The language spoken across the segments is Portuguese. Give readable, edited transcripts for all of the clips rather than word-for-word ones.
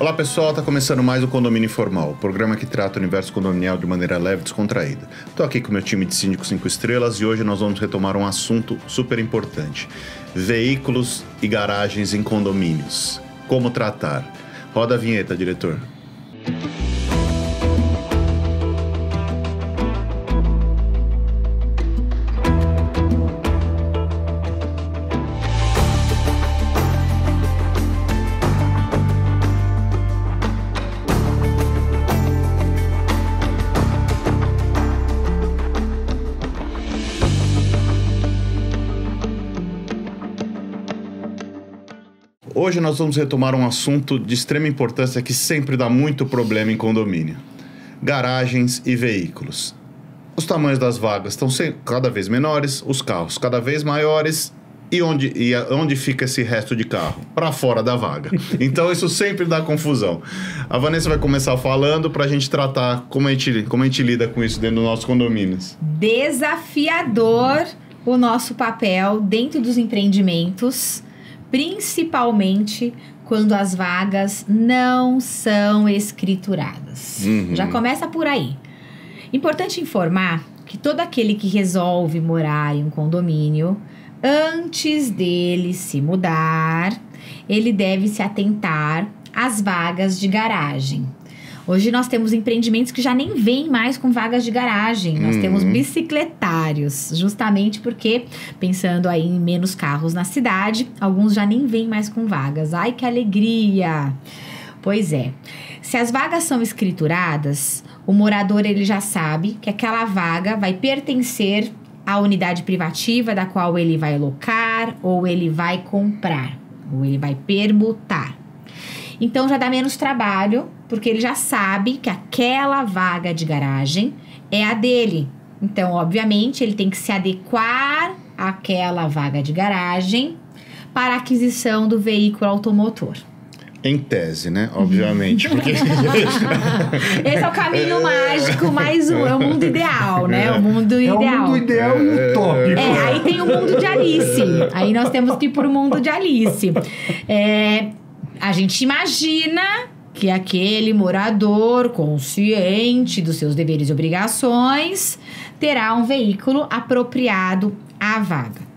Olá pessoal, está começando mais o Condomínio Informal, o programa que trata o universo condominial de maneira leve e descontraída. Estou aqui com o meu time de síndicos 5 estrelas e hoje nós vamos retomar um assunto super importante: veículos e garagens em condomínios. Como tratar? Roda a vinheta, diretor. Hoje nós vamos retomar um assunto de extrema importância que sempre dá muito problema em condomínio: garagens e veículos. Os tamanhos das vagas estão cada vez menores, os carros cada vez maiores. E onde fica esse resto de carro? Para fora da vaga. Então isso sempre dá confusão. A Vanessa vai começar falando para a gente tratar como a gente lida com isso dentro dos nossos condomínios. Desafiador o nosso papel dentro dos empreendimentos, principalmente quando as vagas não são escrituradas. Já começa por aí. Importante informar que todo aquele que resolve morar em um condomínio, antes dele se mudar, ele deve se atentar às vagas de garagem. Hoje nós temos empreendimentos que já nem vêm mais com vagas de garagem. Nós temos bicicletários, justamente porque, pensando aí em menos carros na cidade, alguns já nem vêm mais com vagas. Ai, que alegria! Pois é. Se as vagas são escrituradas, o morador ele já sabe que aquela vaga vai pertencer à unidade privativa da qual ele vai locar, ou ele vai comprar, ou ele vai permutar. Então já dá menos trabalho, porque ele já sabe que aquela vaga de garagem é a dele. Então, obviamente, ele tem que se adequar àquela vaga de garagem para a aquisição do veículo automotor. Em tese, né? Obviamente. Porque... Esse é o caminho mágico, mais um. É o mundo ideal, né? O mundo ideal. É o mundo ideal utópico. Aí tem o mundo de Alice. Aí nós temos que ir para o mundo de Alice. A gente imagina que aquele morador consciente dos seus deveres e obrigações terá um veículo apropriado à vaga.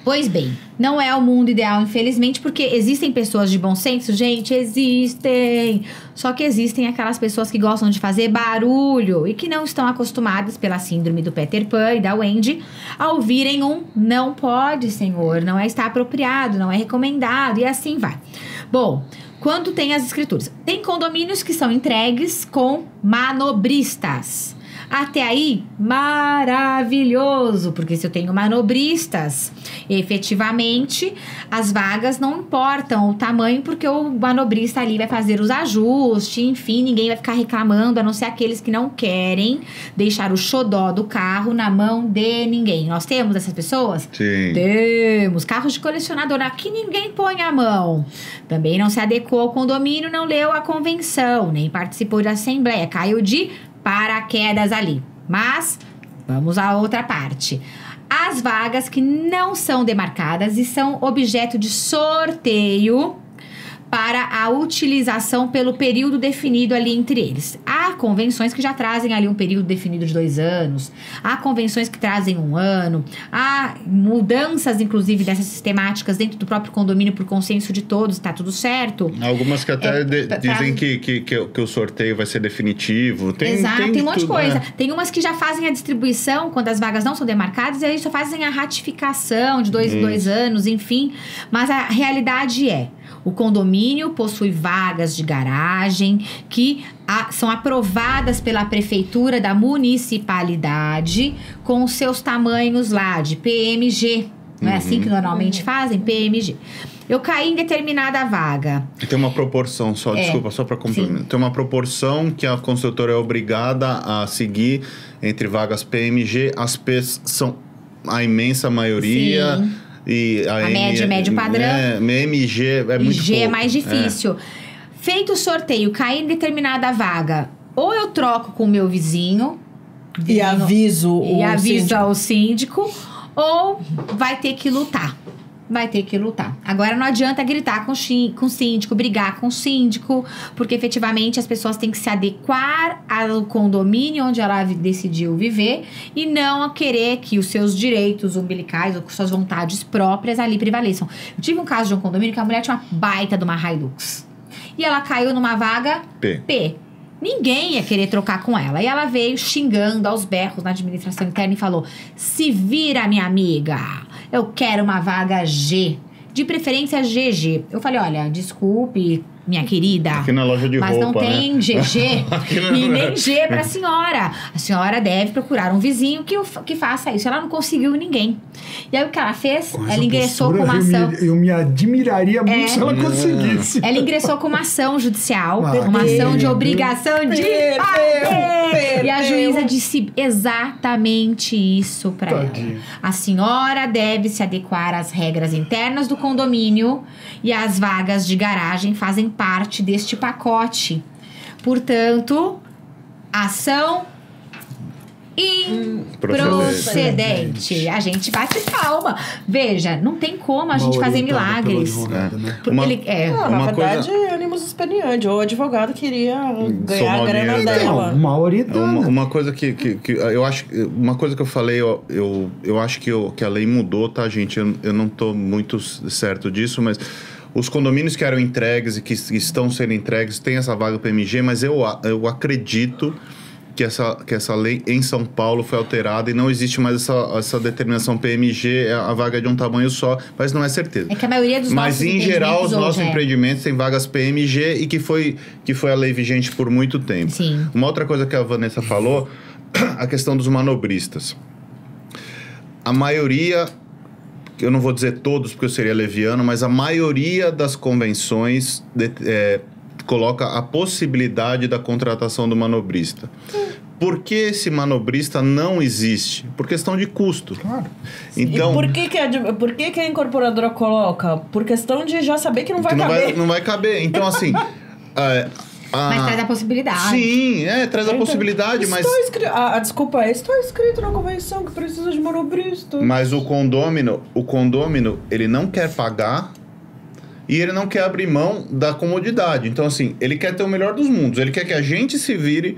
Pois bem, não é o mundo ideal, infelizmente, porque existem pessoas de bom senso, gente, existem. Só que existem aquelas pessoas que gostam de fazer barulho e que não estão acostumadas pela síndrome do Peter Pan e da Wendy a ouvirem um não pode, senhor, não está apropriado, não é recomendado e assim vai. Bom, quando tem as escrituras? Tem condomínios que são entregues com manobristas. Até aí, maravilhoso, porque se eu tenho manobristas, efetivamente, as vagas não importam o tamanho, porque o manobrista ali vai fazer os ajustes, enfim, ninguém vai ficar reclamando, a não ser aqueles que não querem deixar o xodó do carro na mão de ninguém. Nós temos essas pessoas? Sim. Temos. Carros de colecionador, aqui ninguém põe a mão. Também não se adequou ao condomínio, não leu a convenção, nem participou da assembleia, caiu de paraquedas ali. Mas vamos à outra parte. As vagas que não são demarcadas e são objeto de sorteio para a utilização pelo período definido ali entre eles. Há convenções que já trazem ali um período definido de 2 anos. Há convenções que trazem 1 ano. Há mudanças, inclusive, dessas sistemáticas dentro do próprio condomínio por consenso de todos. Tá tudo certo. Algumas que até dizem que o sorteio vai ser definitivo. Exato, tem um monte de coisa. Tem umas que já fazem a distribuição quando as vagas não são demarcadas e aí só fazem a ratificação de 2 em 2 anos, enfim. Mas a realidade é: o condomínio possui vagas de garagem que são aprovadas pela prefeitura da municipalidade com os seus tamanhos lá de PMG. Não é assim que normalmente fazem? PMG. Eu caí em determinada vaga. E tem uma proporção, desculpa, só para complementar. Tem uma proporção que a construtora é obrigada a seguir entre vagas PMG. As P's são a imensa maioria. Sim. E a médio padrão. MG é muito G pouco. É mais difícil. Feito o sorteio, caí em determinada vaga, ou eu troco com o meu vizinho e aviso ao síndico, ou vai ter que lutar. vai ter que lutar. Agora não adianta gritar com o síndico, brigar com o síndico, porque efetivamente as pessoas têm que se adequar ao condomínio onde ela decidiu viver e não a querer que os seus direitos umbilicais ou suas vontades próprias ali prevaleçam. Eu tive um caso de um condomínio que a mulher tinha uma baita de uma Hilux e ela caiu numa vaga P. Ninguém ia querer trocar com ela. E ela veio xingando aos berros na administração interna e falou: se vira, minha amiga, eu quero uma vaga G. De preferência GG. Eu falei: olha, desculpe, minha querida, aqui na loja de mas roupa, não tem GG e nem G pra senhora. A senhora deve procurar um vizinho que faça isso. Ela não conseguiu ninguém. E aí o que ela fez? Ela ingressou com uma ação. Eu me admiraria muito se ela conseguisse. Ela ingressou com uma ação judicial, uma ação de obrigação de pagar. E a juíza disse exatamente isso pra ela. A senhora deve se adequar às regras internas do condomínio e as vagas de garagem fazem parte deste pacote. Portanto, ação improcedente. A gente bate palma. Veja, não tem como a gente fazer milagres. Na verdade, ânimos esperneante. O advogado queria ganhar a grana dela. Uma coisa que eu acho, uma coisa que eu falei, eu acho que a lei mudou, tá, gente? Eu não tô muito certo disso, mas os condomínios que eram entregues e que estão sendo entregues têm essa vaga PMG, mas eu acredito que essa lei em São Paulo foi alterada e não existe mais essa determinação PMG, a vaga é de um tamanho só, mas não é certeza. É que a maioria dos nossos empreendimentos... Mas, em geral, os nossos empreendimentos têm vagas PMG e que foi a lei vigente por muito tempo. Sim. Uma outra coisa que a Vanessa falou, a questão dos manobristas. A maioria, eu não vou dizer todos porque eu seria leviano, mas a maioria das convenções coloca a possibilidade da contratação do manobrista. Por que esse manobrista não existe? Por questão de custo. Claro. Então, e por que a incorporadora coloca? Por questão de já saber que não vai caber. Não vai caber. Então, assim... mas traz a possibilidade. Sim, traz a possibilidade, mas... Desculpa, está escrito na convenção que precisa de manobrista. Mas o condômino, ele não quer pagar e ele não quer abrir mão da comodidade. Então, assim, ele quer ter o melhor dos mundos. Ele quer que a gente se vire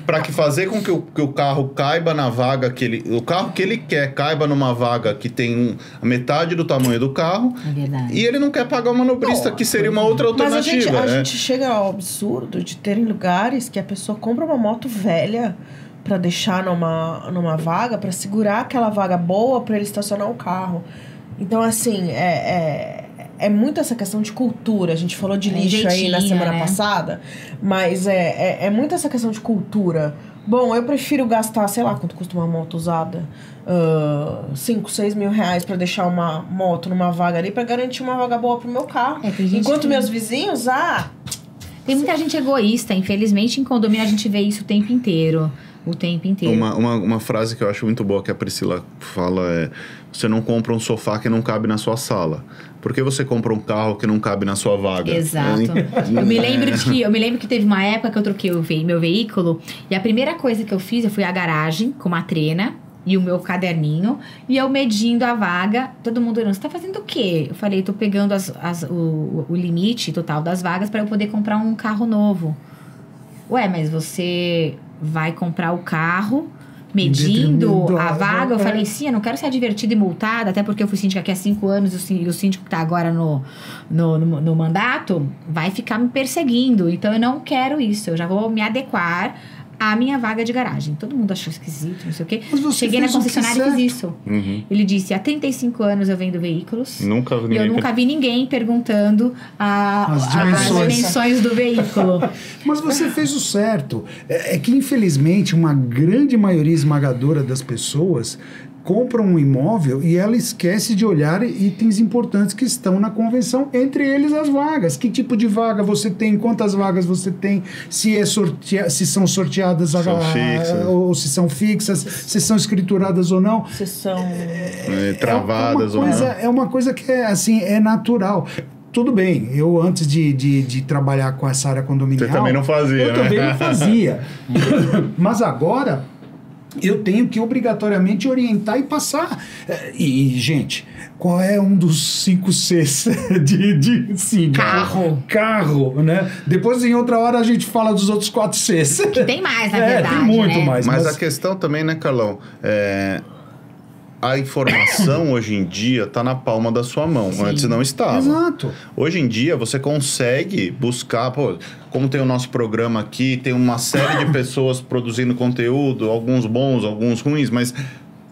para fazer com que o carro caiba na vaga o carro que ele quer caiba numa vaga que tem a metade do tamanho do carro. É verdade. E ele não quer pagar o manobrista, que seria uma outra alternativa. Mas a gente chega ao absurdo de terem lugares que a pessoa compra uma moto velha para deixar numa vaga, para segurar aquela vaga boa para ele estacionar o carro. Então, assim, é muito essa questão de cultura. A gente falou de lixo aí na semana passada, mas é muito essa questão de cultura. Bom, eu prefiro gastar, sei lá, quanto custa uma moto usada? 5, 6 mil reais pra deixar uma moto numa vaga ali, pra garantir uma vaga boa pro meu carro. Enquanto meus vizinhos, tem muita gente egoísta. Infelizmente, em condomínio a gente vê isso o tempo inteiro. Uma frase que eu acho muito boa que a Priscila fala é: você não compra um sofá que não cabe na sua sala. Por que você compra um carro que não cabe na sua vaga? Exato. Eu me lembro que teve uma época que eu troquei meu veículo e a primeira coisa que eu fiz, eu fui à garagem com uma trena e o meu caderninho e eu medindo a vaga. Todo mundo olhando: você tá fazendo o quê? Eu falei: tô pegando o limite total das vagas para eu poder comprar um carro novo. Ué, mas você vai comprar o carro medindo a vaga? Eu falei: sim, eu não quero ser advertida e multada, até porque eu fui síndica aqui há 5 anos e o síndico que tá agora no mandato vai ficar me perseguindo. Então eu não quero isso, eu já vou me adequar à minha vaga de garagem. Todo mundo achou esquisito, não sei o quê. Cheguei na concessionária e fiz isso. Uhum. Ele disse: há 35 anos eu vendo veículos. Eu nunca vi ninguém perguntando as dimensões do veículo. Mas você fez o certo. É que, infelizmente, uma grande maioria esmagadora das pessoas compra um imóvel e ela esquece de olhar itens importantes que estão na convenção, entre eles as vagas. Que tipo de vaga você tem, quantas vagas você tem, se são sorteadas ou se são fixas, se são escrituradas ou não. Se são travadas ou não. É uma coisa que é natural. Tudo bem, eu antes de trabalhar com essa área condominial... Você também não fazia, Eu também não fazia. Mas agora... eu tenho que obrigatoriamente orientar e passar. Gente, qual é um dos 5 Cs de síndico? Carro, né? Depois, em outra hora, a gente fala dos outros 4 Cs. Que tem mais, na verdade, tem muito né? mais. Mas a questão também, né, Carlão? A informação hoje em dia está na palma da sua mão. Sim. Antes não estava. Exato. Hoje em dia você consegue buscar, como tem o nosso programa aqui, tem uma série de pessoas produzindo conteúdo, alguns bons, alguns ruins, mas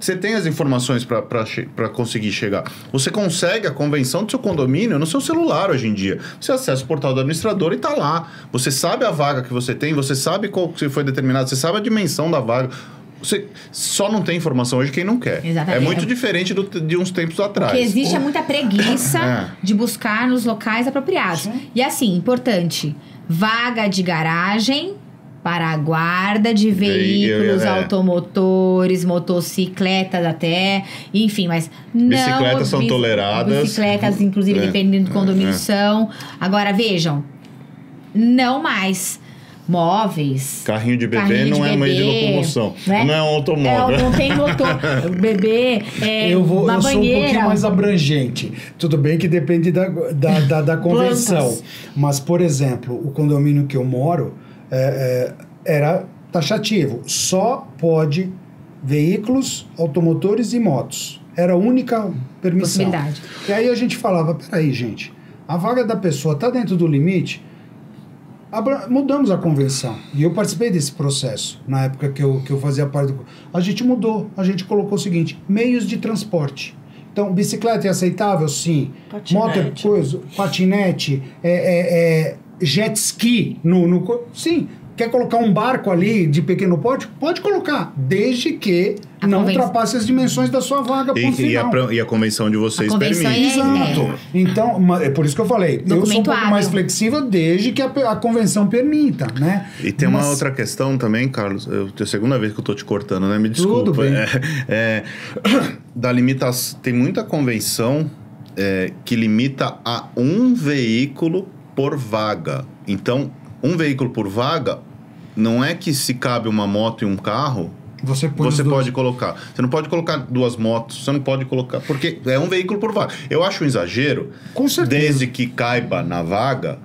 você tem as informações para conseguir chegar. Você consegue a convenção do seu condomínio no seu celular hoje em dia. Você acessa o portal do administrador e está lá. Você sabe a vaga que você tem, você sabe qual que foi determinado, você sabe a dimensão da vaga. Você só não tem informação hoje quem não quer. Exatamente. É muito diferente de uns tempos atrás. Porque existe muita preguiça de buscar nos locais apropriados. Sim. E assim, importante, vaga de garagem para a guarda de veículos, automotores, motocicletas até, enfim, mas não... Bicicletas são toleradas. Bicicletas, inclusive, dependendo do condomínio, são. Agora, vejam, não mais... Móveis. Carrinho de bebê não é meio de locomoção. Né? Não é um automóvel. Não tem motor. O bebê eu uma sou banheira. um pouquinho mais abrangente. Tudo bem que depende da convenção. Plantas. Mas, por exemplo, o condomínio que eu moro era taxativo. Só pode veículos, automotores e motos. Era a única permissão. Possibilidade. E aí a gente falava, peraí, gente, a vaga da pessoa está dentro do limite... Mudamos a convenção. E eu participei desse processo na época que eu fazia parte do... A gente mudou. A gente colocou o seguinte: meios de transporte. Então, bicicleta é aceitável? Sim. Patinete. Moto é coisa. Patinete. Jet ski. Sim. Quer colocar um barco ali de pequeno porte? Pode colocar. Desde que não ultrapasse as dimensões da sua vaga por final. E a convenção de vocês permite. Exato. Então, é por isso que eu falei. Eu sou um pouco mais flexível desde que a convenção permita, né? E tem uma outra questão também, Carlos. É a segunda vez que eu tô te cortando, né? Me desculpa. Tudo bem. Da limitação. Tem muita convenção que limita a um veículo por vaga. Então, um veículo por vaga, não é que se cabe uma moto e um carro, você pode colocar. Você não pode colocar 2 motos, você não pode colocar... Porque é um veículo por vaga. Eu acho um exagero, com certeza, desde que caiba na vaga,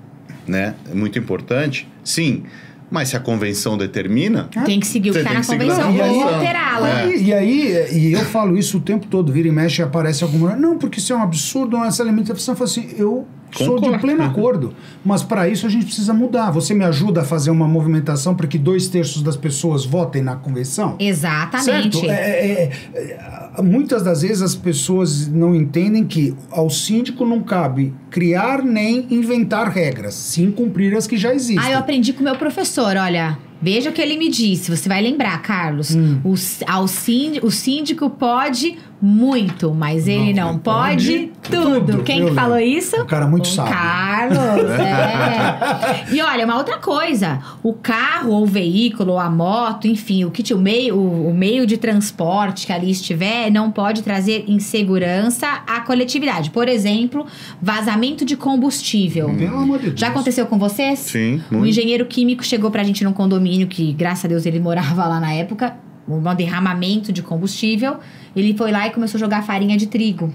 né? É muito importante, sim. Mas se a convenção determina... Tem que seguir o que está na convenção ou alterá-la. E eu falo isso o tempo todo, vira e mexe e aparece alguma... Não, porque isso é um absurdo, essa limitação. Eu falo assim, eu sou de pleno acordo, mas para isso a gente precisa mudar. Você me ajuda a fazer uma movimentação para que 2/3 das pessoas votem na convenção? Exatamente. Certo? Muitas das vezes as pessoas não entendem que ao síndico não cabe criar nem inventar regras, sim cumprir as que já existem. Eu aprendi com o meu professor, olha... Veja o que ele me disse, você vai lembrar, Carlos. O síndico pode muito, mas ele não pode tudo. Quem que falou isso? Um cara muito sábio. Carlos, E olha, uma outra coisa. O carro, ou o veículo, ou a moto, enfim, o meio de transporte que ali estiver, não pode trazer insegurança à coletividade. Por exemplo, vazamento de combustível. Pelo amor de Deus. Já aconteceu com vocês? Sim. Um engenheiro químico chegou pra gente num condomínio que, graças a Deus, ele morava lá na época, um derramamento de combustível. Ele foi lá e começou a jogar farinha de trigo.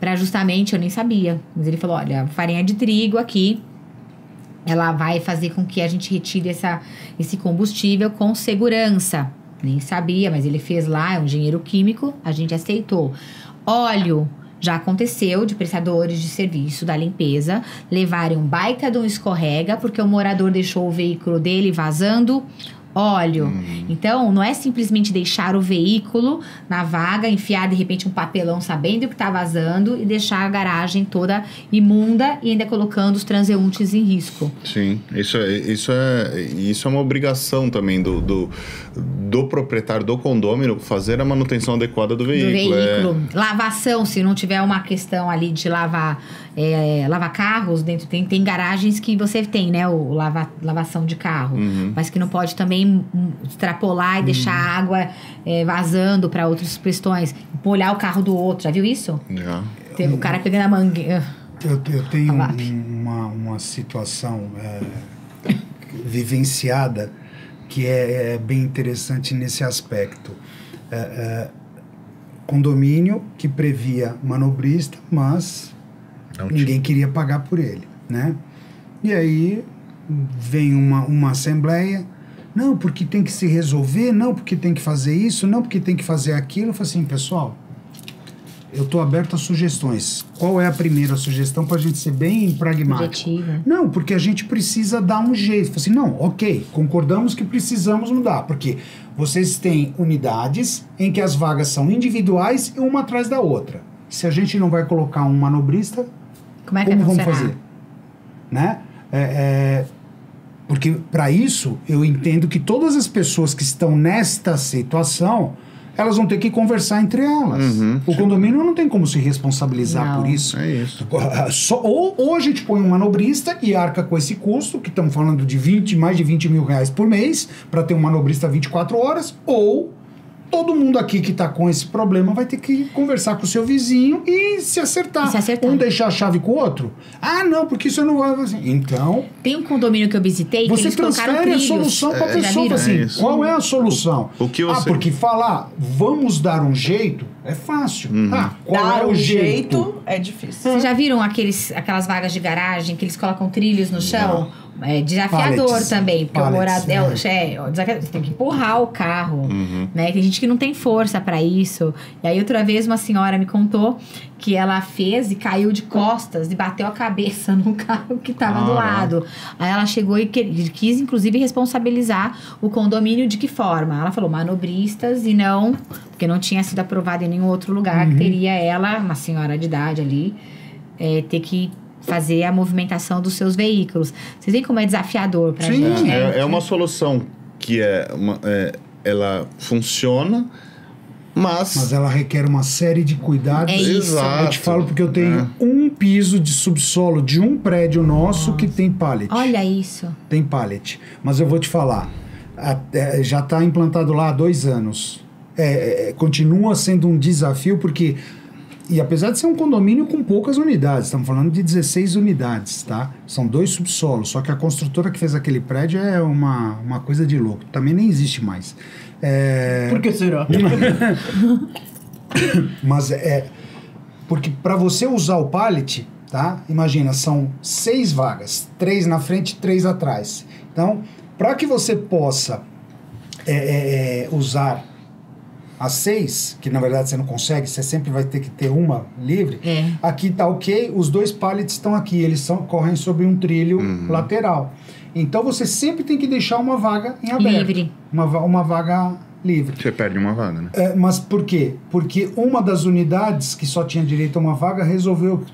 Pra justamente, eu nem sabia, mas ele falou, olha, farinha de trigo aqui, ela vai fazer com que a gente retire esse combustível com segurança. Nem sabia, mas ele fez lá, é um engenheiro químico, a gente aceitou. Óleo. Já aconteceu de prestadores de serviço da limpeza levarem um baita de um escorrega porque o morador deixou o veículo dele vazando óleo. Então, não é simplesmente deixar o veículo na vaga, enfiar de repente um papelão sabendo que está vazando e deixar a garagem toda imunda e ainda colocando os transeuntes em risco. Sim, isso é uma obrigação também do proprietário do condômino fazer a manutenção adequada do veículo. Lavação, se não tiver uma questão ali de lavar carros, dentro tem garagens que você tem, né, lavação de carro, mas que não pode também extrapolar e deixar a água vazando para outras questões, molhar o carro do outro, já viu isso? Já. O cara pegando a mangueira. Eu tenho uma situação vivenciada que é bem interessante nesse aspecto. Condomínio que previa manobrista, mas ninguém queria pagar por ele, né? E aí vem uma assembleia, não, porque tem que se resolver, não, porque tem que fazer isso, não, porque tem que fazer aquilo. Eu falei assim, pessoal, eu estou aberto a sugestões. Qual é a primeira sugestão para a gente ser bem pragmático? Objetiva. Não, porque a gente precisa dar um jeito. Eu falei assim, não, ok, concordamos que precisamos mudar, porque vocês têm unidades em que as vagas são individuais e uma atrás da outra. Se a gente não vai colocar um manobrista, Como é que como vai vamos funcionar? fazer? Né? Porque para isso eu entendo que todas as pessoas que estão nesta situação, elas vão ter que conversar entre elas. O condomínio não tem como se responsabilizar Não. por isso. É isso. Ou a gente põe um manobrista e arca com esse custo, que estamos falando de mais de 20 mil reais por mês, para ter um manobrista 24 horas, ou todo mundo aqui que está com esse problema vai ter que conversar com o seu vizinho e se acertar. E se acertar. Um deixar a chave com o outro. Ah, não, porque isso não vai... Então, Tem um condomínio que eu visitei que você eles colocaram transfere a trilhos. solução para a Já pessoa. viram? Assim, É isso. qual é a solução? O que você- porque falar, vamos dar um jeito, é fácil. Qual Dar é o um jeito? jeito é difícil. Vocês já viram aquelas vagas de garagem que eles colocam trilhos no chão? É desafiador Pallets. também, porque Pallets, o morador desafiador, você tem que empurrar o carro, né? Tem gente que não tem força pra isso. E aí outra vez uma senhora me contou que ela fez e caiu de costas e bateu a cabeça no carro que tava do lado. Aí ela chegou e quis inclusive responsabilizar o condomínio de que forma? Ela falou manobristas e não, porque não tinha sido aprovado em nenhum outro lugar que teria ela, uma senhora de idade ali, ter que fazer a movimentação dos seus veículos. Vocês veem como é desafiador pra Sim. gente, né? É uma solução que ela funciona, Mas ela requer uma série de cuidados. É isso. Exato. Eu te falo porque eu tenho um piso de subsolo de um prédio nosso que tem pallet. Olha isso. Tem pallet. Mas eu vou te falar, já está implantado lá há 2 anos. Continua sendo um desafio porque... E apesar de ser um condomínio com poucas unidades, estamos falando de 16 unidades, tá? São 2 subsolos, só que a construtora que fez aquele prédio é uma coisa de louco. Também nem existe mais. Por que será? Mas porque para você usar o pallet, tá? Imagina, são 6 vagas, 3 na frente e 3 atrás. Então, para que você possa usar as 6, que na verdade você não consegue, você sempre vai ter que ter uma livre. Aqui tá ok, os 2 pallets estão aqui, eles correm sobre um trilho lateral. Então você sempre tem que deixar uma vaga em aberto. Livre. Uma vaga livre. você perde uma vaga, né? Mas por quê? Porque uma das unidades que só tinha direito a uma vaga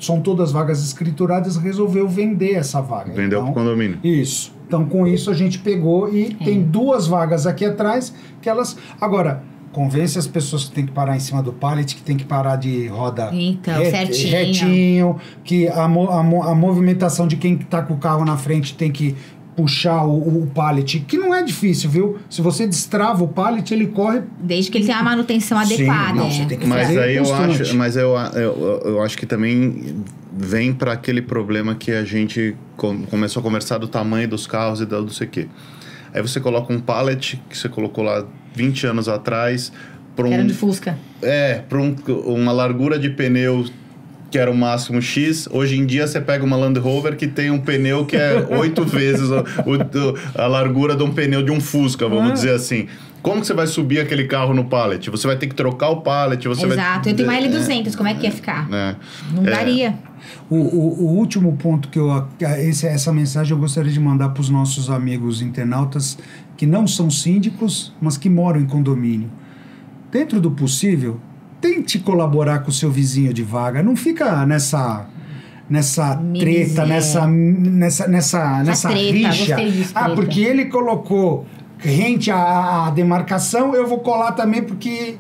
são todas vagas escrituradas, resolveu vender essa vaga. Vendeu pro condomínio. Isso. Então com isso a gente pegou e tem 2 vagas aqui atrás que elas... Agora... Convence as pessoas que tem que parar em cima do pallet, que tem que parar de roda Então, certinho. retinho, que a movimentação de quem está com o carro na frente tem que puxar o pallet, que não é difícil, viu? Se você destrava o pallet, ele corre... Desde que ele tenha uma manutenção Sim, adequada. não, você tem que Mas fazer aí constante. eu acho que também vem para aquele problema que a gente começou a conversar do tamanho dos carros e do não sei o quê. Aí você coloca um pallet que você colocou lá 20 anos atrás para Era de Fusca. para uma largura de pneu que era o máximo X. Hoje em dia você pega uma Land Rover que tem um pneu que é 8 vezes a largura de um pneu de um Fusca, vamos dizer assim. Como que você vai subir aquele carro no pallet? Você vai ter que trocar o pallet. Exato. Eu tenho uma L200, como é que ia ficar? Não daria. O último ponto que essa mensagem eu gostaria de mandar para os nossos amigos internautas que não são síndicos, mas que moram em condomínio. Dentro do possível, tente colaborar com o seu vizinho de vaga. Não fica nessa treta, nessa treta, rixa. gostei disso, treta. Porque ele colocou rente à demarcação, eu vou colar também porque...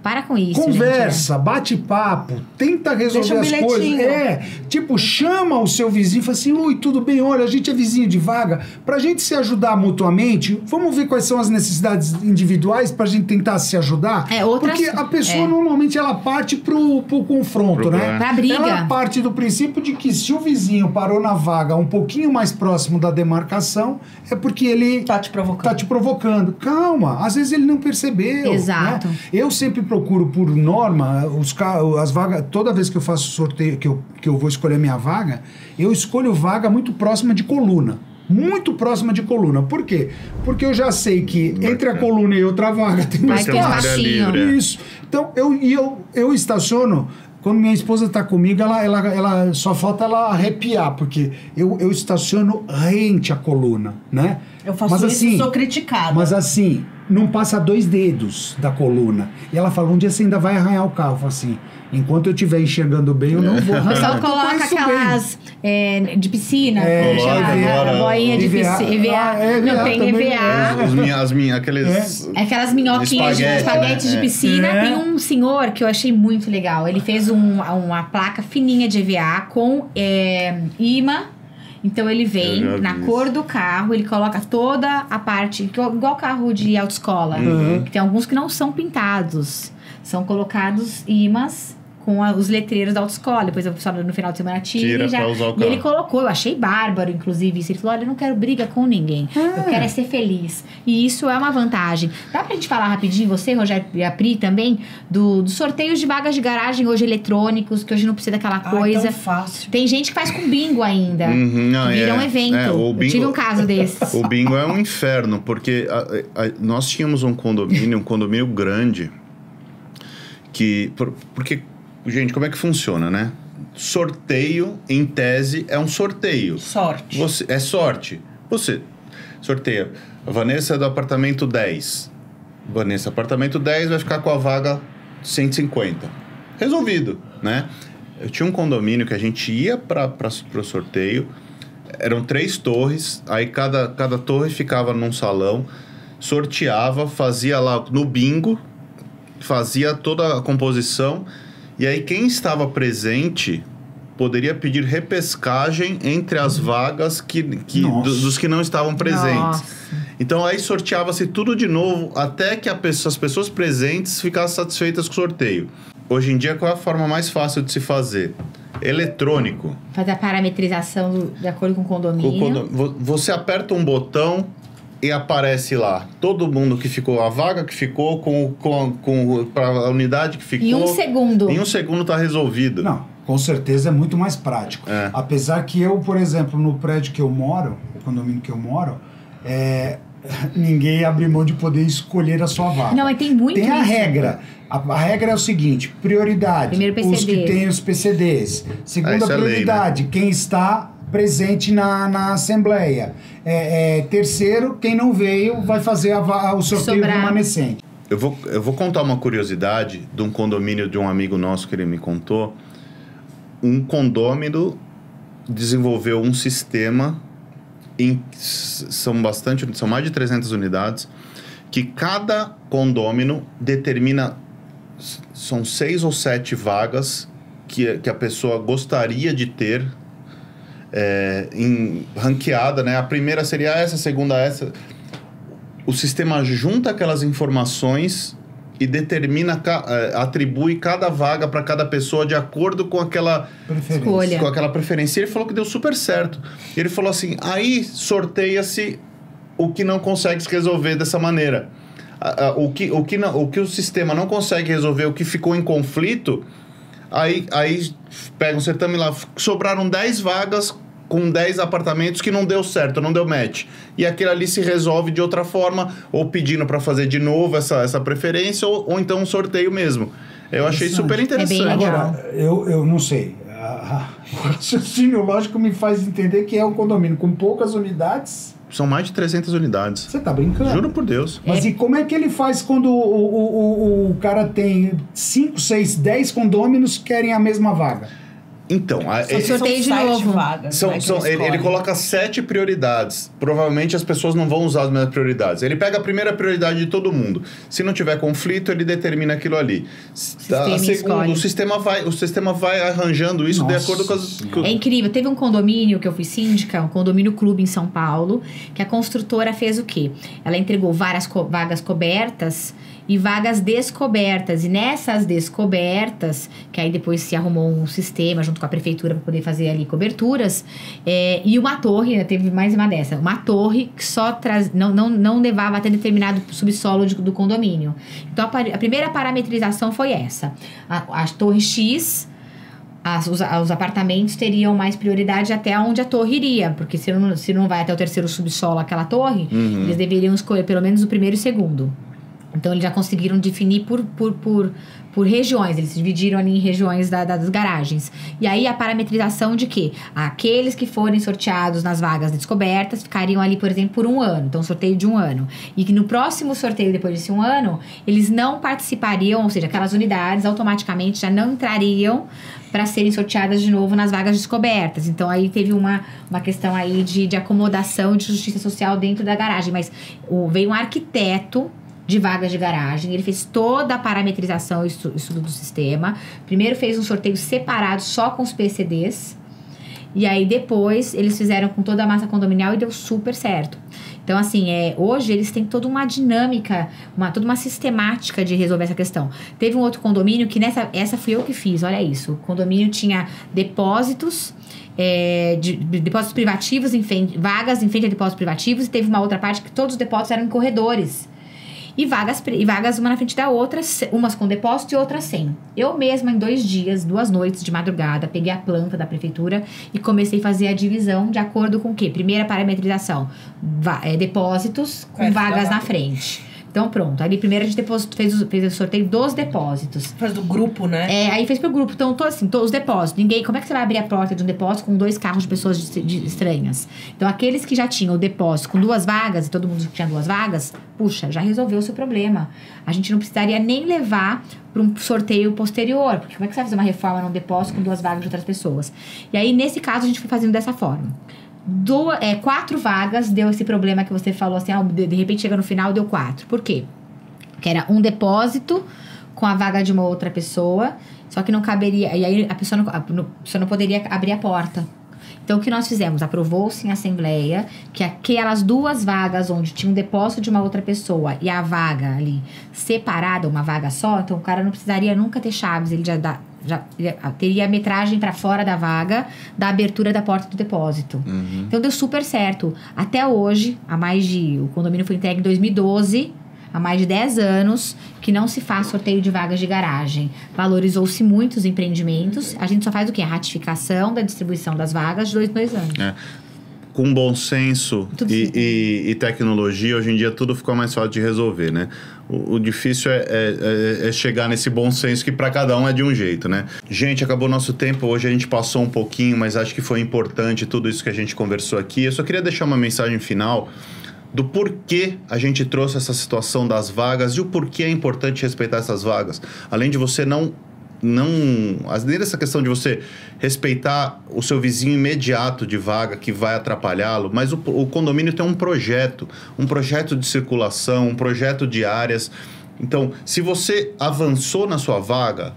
Para com isso, Conversa, bate papo, tenta resolver Deixa as um coisas. bilhetinho. Tipo, chama o seu vizinho e fala assim: ui, tudo bem, olha, a gente é vizinho de vaga. Pra gente se ajudar mutuamente, vamos ver quais são as necessidades individuais pra gente tentar se ajudar? Porque a pessoa normalmente ela parte pro confronto, né? Pra briga. Ela parte do princípio de que se o vizinho parou na vaga um pouquinho mais próximo da demarcação, é porque ele Tá te provocando. tá te provocando. Calma, às vezes ele não percebeu. Exato. Né? Eu sempre procuro, por norma, as vagas. Toda vez que eu faço sorteio, que eu vou escolher minha vaga, eu escolho vaga muito próxima de coluna. Muito próxima de coluna. Por quê? Porque eu já sei que entre a coluna e outra vaga tem Vai mais ter um espacinho. Isso. Então, eu estaciono. Quando minha esposa está comigo, ela só falta ela arrepiar, porque eu estaciono rente à coluna, né? Eu faço Mas, isso assim, e sou criticada. Mas assim, não passa 2 dedos da coluna. E ela fala, um dia você ainda vai arranhar o carro. Eu falo assim, enquanto eu estiver enxergando bem, eu não vou O arranhar. pessoal Eu coloca conheço aquelas de piscina, Coloca agora, boinha de EVA. piscina. EVA. Não, tem também. EVA. Aqueles... Aquelas minhoquinhas de espaguete de piscina. Tem um senhor que eu achei muito legal. Ele fez uma placa fininha de EVA com imã. Então ele vem na cor do carro, ele coloca toda a parte, igual carro de autoescola. Que tem alguns que não são pintados. São colocados imãs com os letreiros da autoescola. Depois o pessoal no final de semana tira pra usar o e carro. ele colocou, eu achei bárbaro, inclusive isso. Ele falou, olha, eu não quero briga com ninguém. Eu quero é ser feliz. E isso é uma vantagem. Dá pra gente falar rapidinho, você, Rogério e a Pri também, dos sorteios de vagas de garagem hoje eletrônicos, que hoje não precisa daquela coisa. Tão fácil. Tem gente que faz com bingo ainda. Não, que vira um evento. o bingo, eu tive um caso desses. O bingo é um inferno, porque nós tínhamos um condomínio grande, porque, gente, como é que funciona, né? Sorteio, em tese, é um sorteio. Sorte. É sorte. Você sorteia. A Vanessa é do apartamento 10. Vanessa, apartamento 10, vai ficar com a vaga 150. Resolvido, né? Eu tinha um condomínio que a gente ia para o sorteio. Eram 3 torres. Aí cada torre ficava num salão. Sorteava, fazia lá no bingo. Fazia toda a composição. E aí quem estava presente poderia pedir repescagem entre as vagas dos que não estavam presentes. Nossa. Então aí sorteava-se tudo de novo até que as pessoas presentes ficassem satisfeitas com o sorteio. Hoje em dia, qual é a forma mais fácil de se fazer? Eletrônico. Fazer a parametrização de acordo com o condomínio. Você aperta um botão e aparece lá todo mundo que ficou, a vaga que ficou para a unidade que ficou. Em 1 segundo. Em 1 segundo está resolvido. Não, com certeza é muito mais prático. Apesar que eu, por exemplo, no prédio que eu moro, o condomínio que eu moro, ninguém abre mão de poder escolher a sua vaga. Não, mas tem muito Tem a isso. regra. A regra é o seguinte, prioridade, Primeiro PCD. os que têm os PCDs. Segunda isso é lei, prioridade, quem está presente na Assembleia. Terceiro, quem não veio vai fazer o sorteio Sobrar. remanescente. Eu vou contar uma curiosidade de um condomínio de um amigo nosso que ele me contou. Um condômino desenvolveu um sistema, são mais de 300 unidades, que cada condômino determina, são 6 ou 7 vagas que a pessoa gostaria de ter ranqueada, né? A primeira seria essa, a segunda essa. O sistema junta aquelas informações e determina, atribui cada vaga para cada pessoa de acordo com aquela Escolha. com aquela preferência. E ele falou que deu super certo. Ele falou assim, aí sorteia-se o que não consegue se resolver dessa maneira. O que o sistema não consegue resolver, o que ficou em conflito, aí pega um certame lá, sobraram 10 vagas com 10 apartamentos que não deu certo, não deu match. E aquele ali se resolve de outra forma, ou pedindo para fazer de novo essa preferência, ou então um sorteio mesmo. Eu achei super interessante. É bem legal. Agora, eu não sei. O raciocínio lógico me faz entender que é um condomínio com poucas unidades. São mais de 300 unidades. Você tá brincando? Juro por Deus. Mas e como é que ele faz quando o cara tem 5, 6, 10 condôminos que querem a mesma vaga? Então, sorteio de novo. Vagas, ele coloca 7 prioridades. Provavelmente as pessoas não vão usar as mesmas prioridades. Ele pega a primeira prioridade de todo mundo. Se não tiver conflito, ele determina aquilo ali. A segunda, o sistema vai arranjando isso de acordo com as... É incrível. Teve um condomínio que eu fui síndica, um condomínio clube em São Paulo, que a construtora fez o quê? Ela entregou várias vagas cobertas e vagas descobertas. E nessas descobertas, que aí depois se arrumou um sistema junto com a prefeitura para poder fazer ali coberturas, e uma torre, né, teve mais uma dessa, uma torre que só não levava até determinado subsolo do condomínio. Então a primeira parametrização foi essa. A torre X, os apartamentos teriam mais prioridade até onde a torre iria, porque se não vai até o terceiro subsolo aquela torre, eles deveriam escolher pelo menos o primeiro e o segundo. Então, eles já conseguiram definir por regiões. Eles se dividiram ali em regiões das garagens. E aí, a parametrização de que aqueles que forem sorteados nas vagas descobertas ficariam ali, por exemplo, por 1 ano. Então, sorteio de 1 ano. E que no próximo sorteio, depois desse 1 ano, eles não participariam, ou seja, aquelas unidades automaticamente já não entrariam para serem sorteadas de novo nas vagas descobertas. Então, aí teve uma questão aí de acomodação de justiça social dentro da garagem. Mas veio um arquiteto de vagas de garagem, ele fez toda a parametrização e estudo do sistema. Primeiro fez um sorteio separado só com os PCDs, e aí depois eles fizeram com toda a massa condominial e deu super certo. Então, assim, hoje eles têm toda uma dinâmica, toda uma sistemática de resolver essa questão. Teve um outro condomínio que essa fui eu que fiz, olha isso. O condomínio tinha depósitos, depósitos privativos, vagas em frente a depósitos privativos, e teve uma outra parte que todos os depósitos eram em corredores. E vagas uma na frente da outra, umas com depósito e outras sem. Eu mesma, em 2 dias, 2 noites de madrugada, peguei a planta da prefeitura e comecei a fazer a divisão de acordo com o quê? Primeira parametrização, depósitos com vagas na frente. Então, pronto. Aí, primeiro, a gente fez o sorteio dos depósitos. Faz do grupo, né? Aí fez pro grupo. Então, todos os depósitos. Como é que você vai abrir a porta de um depósito com 2 carros de pessoas estranhas? Então, aqueles que já tinham o depósito com 2 vagas, e todo mundo tinha 2 vagas, puxa, já resolveu o seu problema. A gente não precisaria nem levar para um sorteio posterior. Porque como é que você vai fazer uma reforma num depósito com 2 vagas de outras pessoas? E aí, nesse caso, a gente foi fazendo dessa forma. 4 vagas deu esse problema que você falou assim, de repente chega no final, deu 4. Por quê? Que era um depósito com a vaga de uma outra pessoa, só que não caberia, e aí a pessoa não poderia abrir a porta. Então, o que nós fizemos? Aprovou-se em assembleia que aquelas 2 vagas onde tinha um depósito de uma outra pessoa e a vaga ali separada, uma vaga só, então o cara não precisaria nunca ter chaves, ele já teria a metragem para fora da vaga da abertura da porta do depósito. Então, deu super certo. Até hoje, o condomínio foi entregue em 2012, há mais de 10 anos, que não se faz sorteio de vagas de garagem. Valorizou-se muito os empreendimentos. A gente só faz o quê? A ratificação da distribuição das vagas de 2 em 2 anos. Com bom senso e tecnologia, hoje em dia tudo ficou mais fácil de resolver, né? O difícil é chegar nesse bom senso que para cada um é de um jeito, né? Gente, acabou o nosso tempo. Hoje a gente passou um pouquinho, mas acho que foi importante tudo isso que a gente conversou aqui. Eu só queria deixar uma mensagem final do porquê a gente trouxe essa situação das vagas e o porquê é importante respeitar essas vagas. Além de você além dessa questão de você respeitar o seu vizinho imediato de vaga que vai atrapalhá-lo, mas o condomínio tem um projeto de circulação, um projeto de áreas. Então, se você avançou na sua vaga,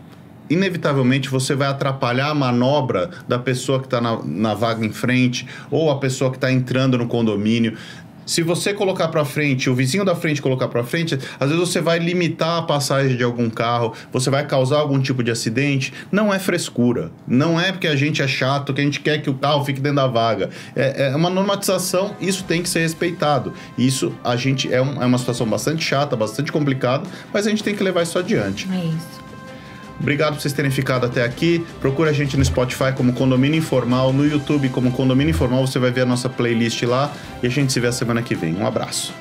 inevitavelmente você vai atrapalhar a manobra da pessoa que está na vaga em frente ou a pessoa que está entrando no condomínio. Se você colocar para frente, o vizinho da frente colocar para frente, às vezes você vai limitar a passagem de algum carro, você vai causar algum tipo de acidente. Não é frescura. Não é porque a gente é chato, que a gente quer que o carro fique dentro da vaga. É uma normatização, isso tem que ser respeitado. Isso é uma situação bastante chata, bastante complicada, mas a gente tem que levar isso adiante. É isso. Obrigado por vocês terem ficado até aqui. Procura a gente no Spotify como Condomínio Informal, no YouTube como Condomínio Informal, você vai ver a nossa playlist lá e a gente se vê a semana que vem. Um abraço.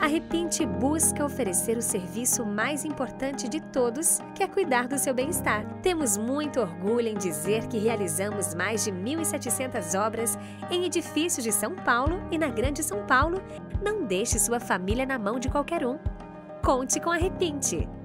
A Repinte busca oferecer oferecer o serviço mais importante de todos, que é cuidar do seu bem-estar. Temos muito orgulho em dizer que realizamos mais de 1.700 obras em edifícios de São Paulo e na Grande São Paulo. Não deixe sua família na mão de qualquer um. Conte com a Repinte.